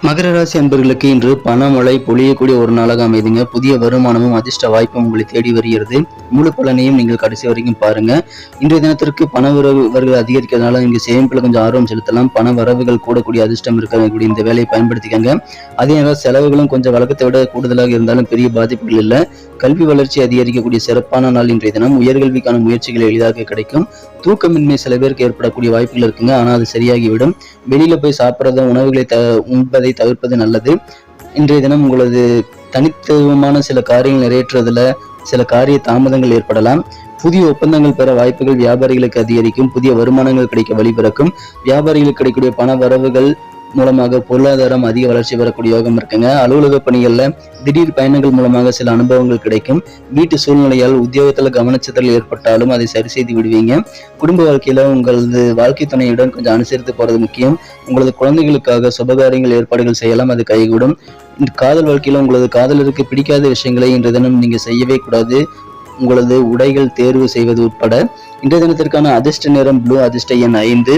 மகர ராசி அன்பர்களுக்கு இன்று பணமழை பொழியக்கூடிய ஒரு நாளாக அமைதுங்க. புதிய வருமானமும் அதிர்ஷ்ட வாய்ப்பும் உங்களை தேடி வருகிறது. முழு பலனையும் நீங்கள் கடைசி வரைக்கும் பாருங்க. இன்றைய தினத்திற்கு பண வரவுகள் அதிகரிக்கிறதுனால நீங்க சேமிப்புல கொஞ்சம் ஆர்வம் செலுத்தலாம். பண வரவுகள் கூடக்கூடிய அதிர்ஷ்டம் இருக்கக்கூடிய இந்த வேலையை பயன்படுத்திக்கங்க. அதே நேரம் செலவுகளும் கொஞ்சம் வழக்கத்தை விட கூடுதலாக இருந்தாலும் பெரிய பாதிப்புகள் இல்லை. கல்வி வளர்ச்சி அதிகரிக்கக்கூடிய சிறப்பான நாள் இன்றைய தினம். உயர்கல்விக்கான முயற்சிகள் எளிதாக கிடைக்கும். தூக்கமின்மை சில பேருக்கு ஏற்படக்கூடிய வாய்ப்புகள் இருக்குங்க. ஆனால் அது சரியாகிவிடும். வெளியில போய் சாப்பிட்றத உணவுகளை உண்பதை தவிர்ப்பது நல்லது. இன்றைய தினம் உங்களது தனித்துவமான சில காரியங்கள் நிறைவேற்றுவதில் சில காரிய தாமதங்கள் ஏற்படலாம். புதிய ஒப்பந்தங்கள் பெற வாய்ப்புகள் வியாபாரிகளுக்கு அதிகரிக்கும். புதிய வருமானங்கள் கிடைக்க வழிபிறக்கும். வியாபாரிகளுக்கு கிடைக்கக்கூடிய பண வரவுகள் மூலமாக பொருளாதாரம் அதிக வளர்ச்சி பெறக்கூடிய யோகம் இருக்குங்க. அலுவலக பணிகள்ல திடீர் பயணங்கள் மூலமாக சில அனுபவங்கள் கிடைக்கும். வீட்டு சூழ்நிலையால் உத்தியோகத்துல கவனச்சிதறல் ஏற்பட்டாலும் அதை சரி செய்து விடுவீங்க. குடும்ப வாழ்க்கையில உங்களது வாழ்க்கை துணையுடன் கொஞ்சம் அனுசரித்து போறது முக்கியம். உங்களது குழந்தைகளுக்காக சுபகாரியங்கள் ஏற்பாடுகள் செய்யலாம், அது கைகூடும். காதல் வாழ்க்கையில உங்களது காதலருக்கு பிடிக்காத விஷயங்களை இன்றைய தினம் நீங்க செய்யவே கூடாது. உங்களது உடைகள் தேர்வு செய்வது உட்பட. இன்றைய தினத்திற்கான அதிர்ஷ்ட நிறம் ப்ளூ, அதிர்ஷ்ட எண் 5.